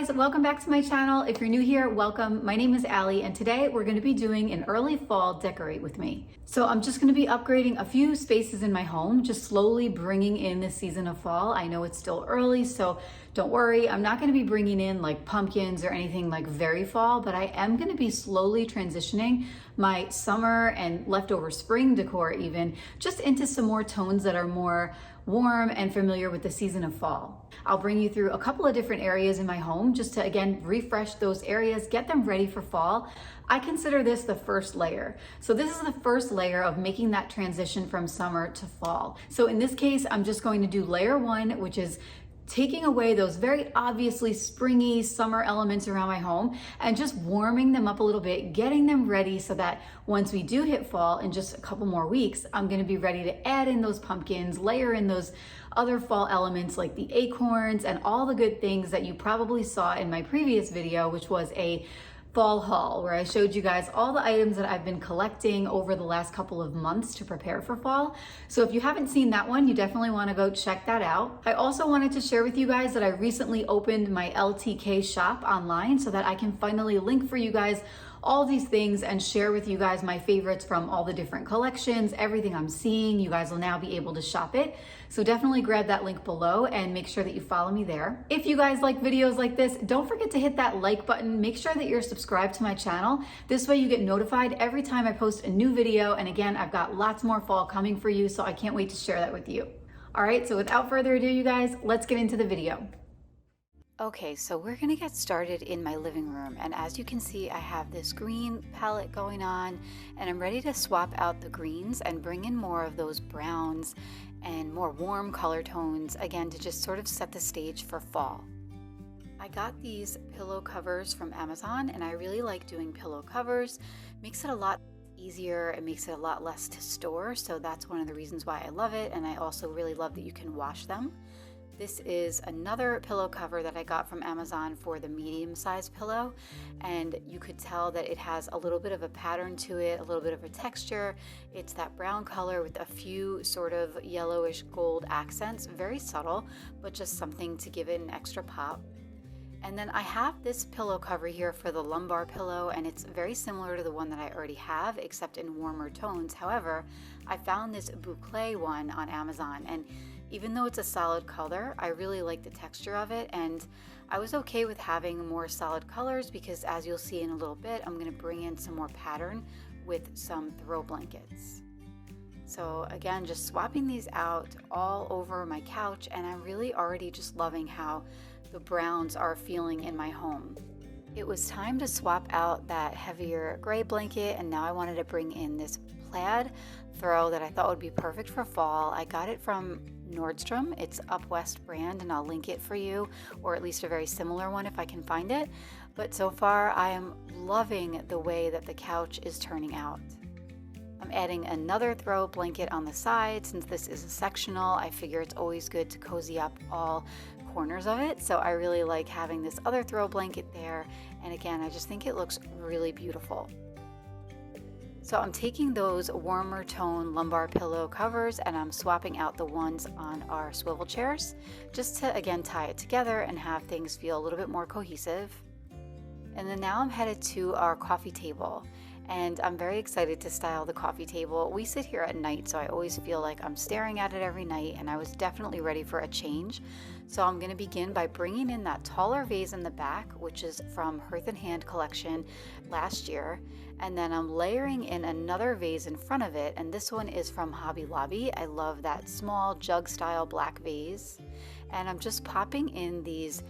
guys, welcome back to my channel. If you're new here, welcome. My name is Allie and today we're going to be doing an early fall decorate with me. So I'm just going to be upgrading a few spaces in my home, just slowly bringing in the season of fall. I know it's still early, so don't worry. I'm not going to be bringing in like pumpkins or anything like very fall, but I am going to be slowly transitioning my summer and leftover spring decor even just into some more tones that are more warm and familiar with the season of fall. I'll bring you through a couple of different areas in my home just to again refresh those areas, get them ready for fall. I consider this the first layer. So this is the first layer of making that transition from summer to fall. So in this case, I'm just going to do layer one, which is taking away those very obviously springy summer elements around my home and just warming them up a little bit, getting them ready so that once we do hit fall in just a couple more weeks, I'm gonna be ready to add in those pumpkins, layer in those other fall elements like the acorns and all the good things that you probably saw in my previous video, which was a fall haul where I showed you guys all the items that I've been collecting over the last couple of months to prepare for fall. So if you haven't seen that one, you definitely want to go check that out. I also wanted to share with you guys that I recently opened my LTK shop online so that I can finally link for you guys all these things and share with you guys my favorites from all the different collections, everything I'm seeing. You guys will now be able to shop it. So definitely grab that link below and make sure that you follow me there. If you guys like videos like this, don't forget to hit that like button. Make sure that you're subscribed to my channel. This way you get notified every time I post a new video. And again, I've got lots more fall coming for you, so I can't wait to share that with you. All right, so without further ado, you guys, let's get into the video. Okay, so we're gonna get started in my living room, and as you can see, I have this green palette going on, and I'm ready to swap out the greens and bring in more of those browns and more warm color tones, again, to just sort of set the stage for fall. I got these pillow covers from Amazon, and I really like doing pillow covers. Makes it a lot easier, it makes it a lot less to store, so that's one of the reasons why I love it, and I also really love that you can wash them. This is another pillow cover that I got from Amazon for the medium-sized pillow, and you could tell that it has a little bit of a pattern to it, a little bit of a texture. It's that brown color with a few sort of yellowish gold accents, very subtle, but just something to give it an extra pop. And then I have this pillow cover here for the lumbar pillow, and it's very similar to the one that I already have, except in warmer tones. However, I found this boucle one on Amazon, and even though it's a solid color, I really like the texture of it, and I was okay with having more solid colors because, as you'll see in a little bit, I'm going to bring in some more pattern with some throw blankets. So again, just swapping these out all over my couch, and I'm really already just loving how the browns are feeling in my home. It was time to swap out that heavier gray blanket, and now I wanted to bring in this plaid throw that I thought would be perfect for fall. I got it from Nordstrom. It's Up West brand, and I'll link it for you, or at least a very similar one if I can find it. But so far I am loving the way that the couch is turning out. I'm adding another throw blanket on the side. Since this is a sectional, I figure it's always good to cozy up all corners of it, so I really like having this other throw blanket there, and again, I just think it looks really beautiful. So I'm taking those warmer tone lumbar pillow covers and I'm swapping out the ones on our swivel chairs just to again tie it together and have things feel a little bit more cohesive. And then now I'm headed to our coffee table, and I'm very excited to style the coffee table. We sit here at night, so I always feel like I'm staring at it every night, and I was definitely ready for a change. So I'm going to begin by bringing in that taller vase in the back, which is from Hearth and Hand collection last year, and then I'm layering in another vase in front of it, and this one is from Hobby Lobby. I love that small jug style black vase, and I'm just popping in these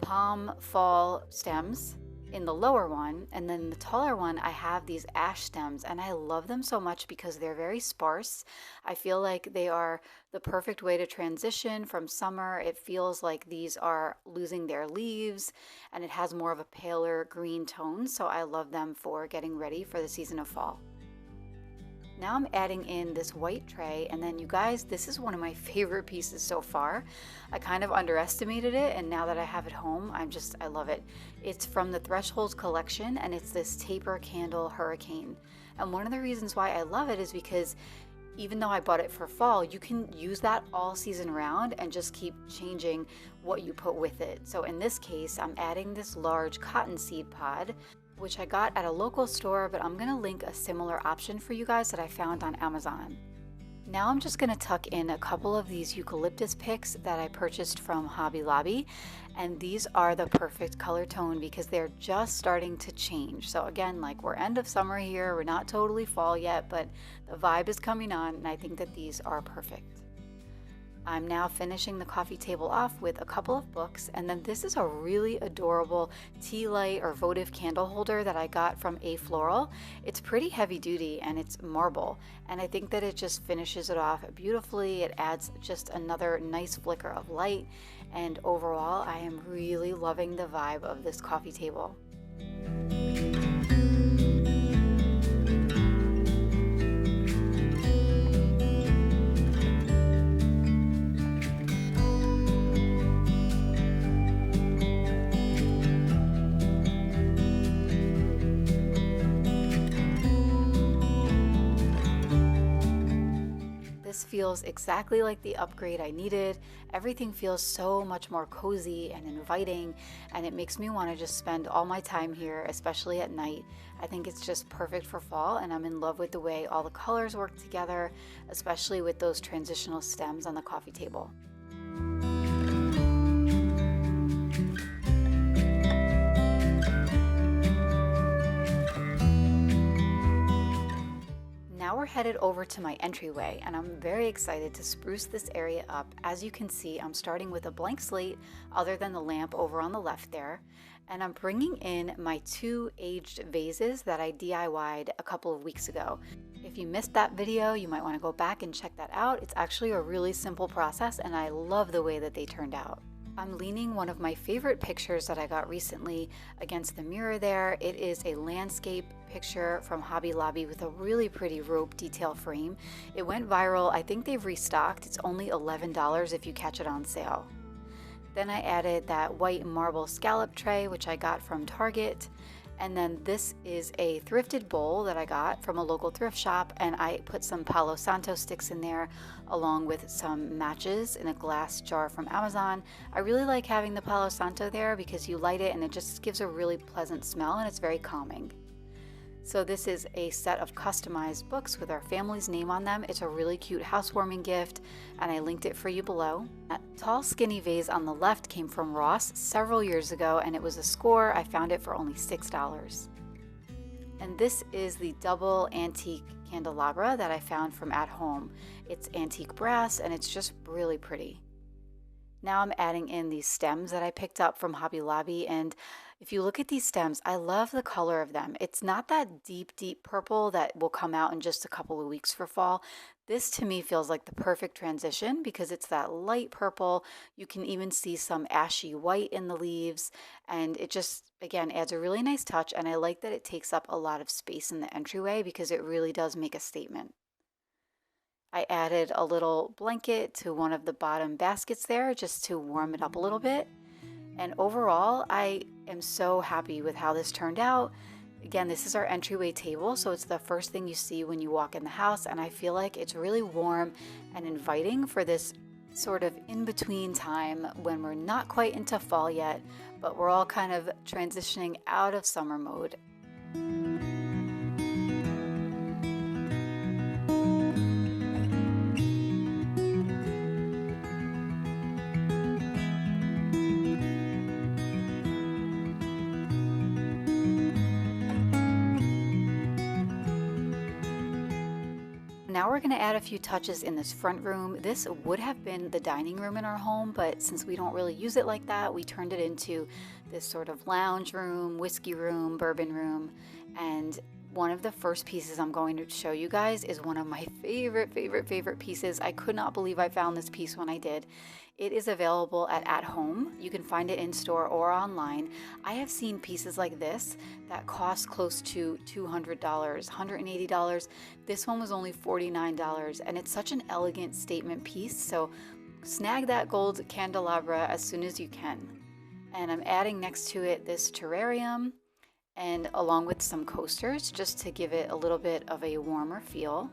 palm fall stems in the lower one, and then the taller one I have these ash stems, and I love them so much because they're very sparse. I feel like they are the perfect way to transition from summer. It feels like these are losing their leaves, and it has more of a paler green tone, so I love them for getting ready for the season of fall. Now I'm adding in this white tray, and then you guys, this is one of my favorite pieces so far. I kind of underestimated it, and now that I have it home, I love it. It's from the Thresholds collection, and it's this taper candle hurricane. And one of the reasons why I love it is because Even though I bought it for fall, you can use that all season round and just keep changing what you put with it. So in this case, I'm adding this large cottonseed pod, which I got at a local store, but I'm gonna link a similar option for you guys that I found on Amazon. Now I'm just gonna tuck in a couple of these eucalyptus picks that I purchased from Hobby Lobby. And these are the perfect color tone because they're just starting to change. So again, like we're end of summer here, we're not totally fall yet, but the vibe is coming on and I think that these are perfect. I'm now finishing the coffee table off with a couple of books, and then this is a really adorable tea light or votive candle holder that I got from A Floral. It's pretty heavy duty and it's marble, and I think that it just finishes it off beautifully. It adds just another nice flicker of light, and overall I am really loving the vibe of this coffee table. This feels exactly like the upgrade I needed. Everything feels so much more cozy and inviting, and it makes me want to just spend all my time here, especially at night. I think it's just perfect for fall, and I'm in love with the way all the colors work together, especially with those transitional stems on the coffee table. Now we're headed over to my entryway, and I'm very excited to spruce this area up. As you can see, I'm starting with a blank slate other than the lamp over on the left there, and I'm bringing in my 2 aged vases that I DIY'd a couple of weeks ago. If you missed that video, you might want to go back and check that out. It's actually a really simple process, and I love the way that they turned out. I'm leaning one of my favorite pictures that I got recently against the mirror there. It is a landscape picture from Hobby Lobby with a really pretty rope detail frame. It went viral. I think they've restocked. It's only $11 if you catch it on sale. Then I added that white marble scallop tray, which I got from Target. And then this is a thrifted bowl that I got from a local thrift shop, and I put some Palo Santo sticks in there along with some matches in a glass jar from Amazon. I really like having the Palo Santo there because you light it and it just gives a really pleasant smell and it's very calming. So this is a set of customized books with our family's name on them. It's a really cute housewarming gift, and I linked it for you below. That tall skinny vase on the left came from Ross several years ago, and it was a score. I found it for only $6. And this is the double antique candelabra that I found from At Home. It's antique brass and it's just really pretty. Now I'm adding in these stems that I picked up from Hobby Lobby, and if you look at these stems, I love the color of them. It's not that deep, deep purple that will come out in just a couple of weeks for fall. This to me feels like the perfect transition because it's that light purple. You can even see some ashy white in the leaves, and it just, again, adds a really nice touch, and I like that it takes up a lot of space in the entryway because it really does make a statement. I added a little blanket to one of the bottom baskets there just to warm it up a little bit. And overall, I am so happy with how this turned out. Again, this is our entryway table, so it's the first thing you see when you walk in the house, and I feel like it's really warm and inviting for this sort of in-between time when we're not quite into fall yet, but we're all kind of transitioning out of summer mode. Now we're going to add a few touches in this front room. This would have been the dining room in our home, but since we don't really use it like that, we turned it into this sort of lounge room, whiskey room, bourbon room. And one of the first pieces I'm going to show you guys is one of my favorite pieces. I could not believe I found this piece when I did. It is available at Home. You can find it in store or online. I have seen pieces like this that cost close to $200, $180. This one was only $49, and it's such an elegant statement piece. So snag that gold candelabra as soon as you can. And I'm adding next to it this terrarium, and along with some coasters just to give it a little bit of a warmer feel.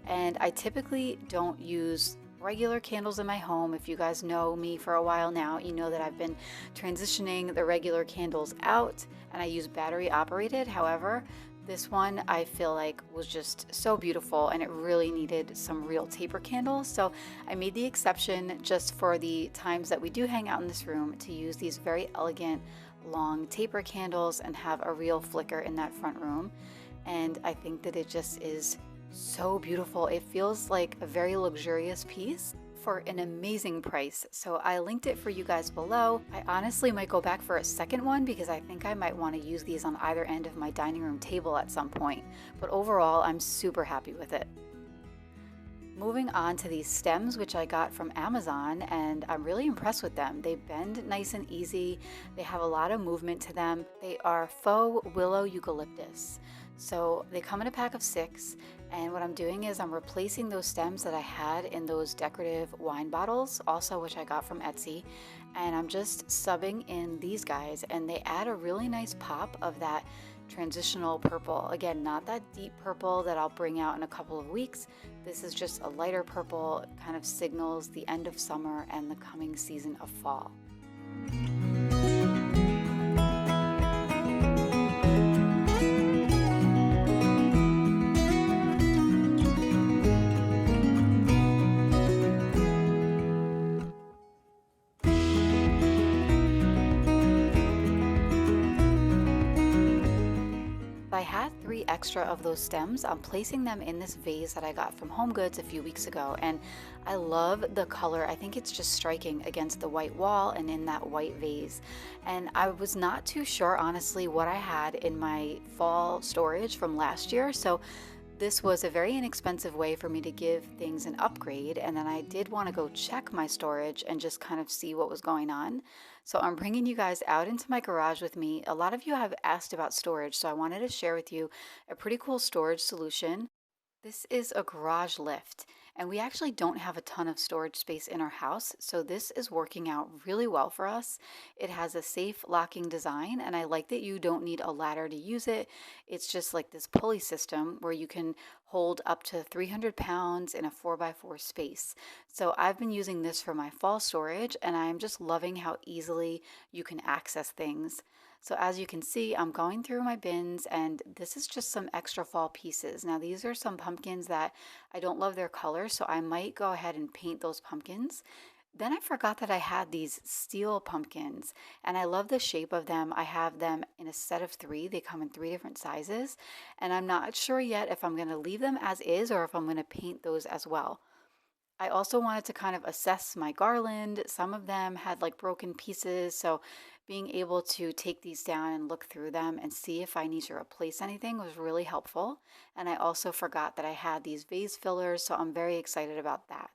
And I typically don't use regular candles in my home. If you guys know me for a while now, you know that I've been transitioning the regular candles out and I use battery operated. However, this one I feel like was just so beautiful and it really needed some real taper candles. So I made the exception just for the times that we do hang out in this room to use these very elegant long taper candles and have a real flicker in that front room. And I think that it just is so beautiful. It feels like a very luxurious piece for an amazing price. So I linked it for you guys below. I honestly might go back for a second one because I think I might want to use these on either end of my dining room table at some point. But overall, I'm super happy with it. Moving on to these stems, which I got from Amazon, and I'm really impressed with them. They bend nice and easy. They have a lot of movement to them. They are faux willow eucalyptus. So they come in a pack of 6, and what I'm doing is I'm replacing those stems that I had in those decorative wine bottles, also which I got from Etsy, and I'm just subbing in these guys, and they add a really nice pop of that transitional purple. Again, not that deep purple that I'll bring out in a couple of weeks. This is just a lighter purple. It kind of signals the end of summer and the coming season of fall. I had 3 extra of those stems. I'm placing them in this vase that I got from HomeGoods a few weeks ago, and I love the color. I think it's just striking against the white wall and in that white vase. And I was not too sure, honestly, what I had in my fall storage from last year, so this was a very inexpensive way for me to give things an upgrade, and then I did want to go check my storage and just kind of see what was going on. So I'm bringing you guys out into my garage with me. A lot of you have asked about storage, so I wanted to share with you a pretty cool storage solution. This is a garage lift, and we actually don't have a ton of storage space in our house, so this is working out really well for us. It has a safe locking design, and I like that you don't need a ladder to use it. It's just like this pulley system where you can hold up to 300 pounds in a 4x4 space. So I've been using this for my fall storage, and I'm just loving how easily you can access things. So as you can see, I'm going through my bins, and this is just some extra fall pieces. Now these are some pumpkins that I don't love their color, so I might go ahead and paint those pumpkins. Then I forgot that I had these steel pumpkins, and I love the shape of them. I have them in a set of 3. They come in 3 different sizes, and I'm not sure yet if I'm going to leave them as is or if I'm going to paint those as well. I also wanted to kind of assess my garland. Some of them had like broken pieces, so being able to take these down and look through them and see if I need to replace anything was really helpful. And I also forgot that I had these vase fillers, so I'm very excited about that.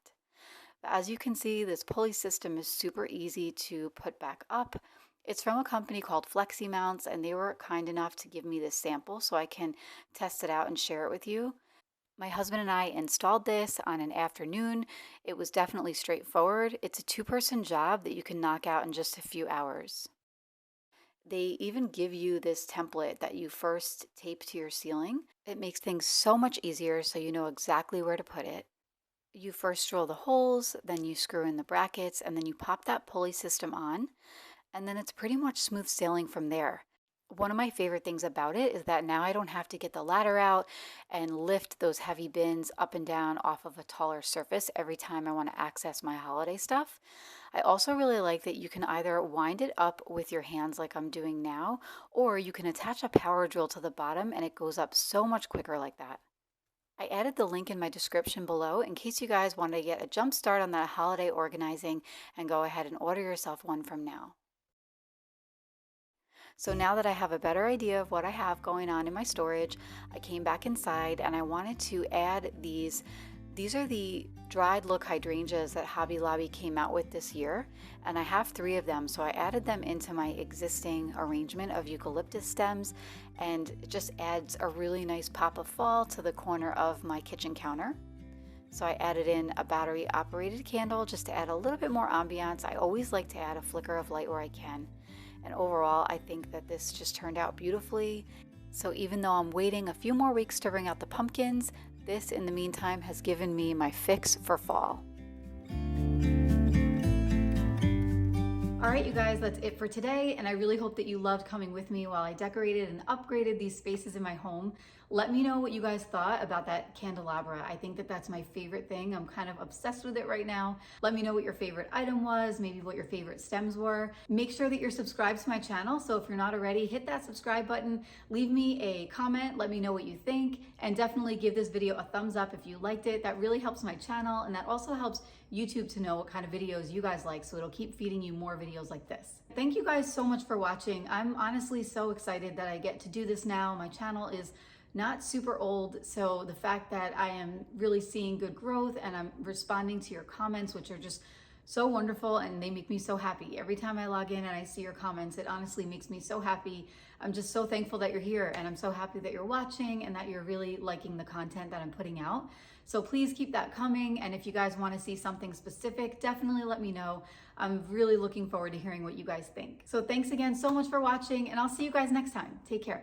But as you can see, this pulley system is super easy to put back up. It's from a company called Flexi Mounts, and they were kind enough to give me this sample so I can test it out and share it with you. My husband and I installed this on an afternoon. It was definitely straightforward. It's a 2-person job that you can knock out in just a few hours. They even give you this template that you first tape to your ceiling. It makes things so much easier so you know exactly where to put it. You first drill the holes, then you screw in the brackets, and then you pop that pulley system on, and then it's pretty much smooth sailing from there. One of my favorite things about it is that now I don't have to get the ladder out and lift those heavy bins up and down off of a taller surface every time I want to access my holiday stuff. I also really like that you can either wind it up with your hands like I'm doing now, or you can attach a power drill to the bottom and it goes up so much quicker like that. I added the link in my description below in case you guys want to get a jump start on that holiday organizing and go ahead and order yourself one from now. So now that I have a better idea of what I have going on in my storage, I came back inside and I wanted to add these. These are the dried look hydrangeas that Hobby Lobby came out with this year, and I have 3 of them, so I added them into my existing arrangement of eucalyptus stems, and it just adds a really nice pop of fall to the corner of my kitchen counter. So I added in a battery operated candle just to add a little bit more ambiance. I always like to add a flicker of light where I can. And overall, I think that this just turned out beautifully. So even though I'm waiting a few more weeks to bring out the pumpkins, This, in the meantime, has given me my fix for fall. All right, you guys, that's it for today. And I really hope that you loved coming with me while I decorated and upgraded these spaces in my home. Let me know what you guys thought about that candelabra. I think that that's my favorite thing. I'm kind of obsessed with it right now. Let me know what your favorite item was, maybe what your favorite stems were. Make sure that you're subscribed to my channel. So if you're not already, hit that subscribe button, leave me a comment, let me know what you think, and definitely give this video a thumbs up if you liked it. That really helps my channel, and that also helps YouTube to know what kind of videos you guys like, so it'll keep feeding you more videos like this. Thank you guys so much for watching. I'm honestly so excited that I get to do this now. My channel is not super old, so the fact that I am really seeing good growth and I'm responding to your comments, which are just so wonderful, and they make me so happy. Every time I log in and I see your comments, it honestly makes me so happy. I'm just so thankful that you're here, and I'm so happy that you're watching and that you're really liking the content that I'm putting out. So please keep that coming, and if you guys want to see something specific, definitely let me know. I'm really looking forward to hearing what you guys think. So thanks again so much for watching, and I'll see you guys next time. Take care.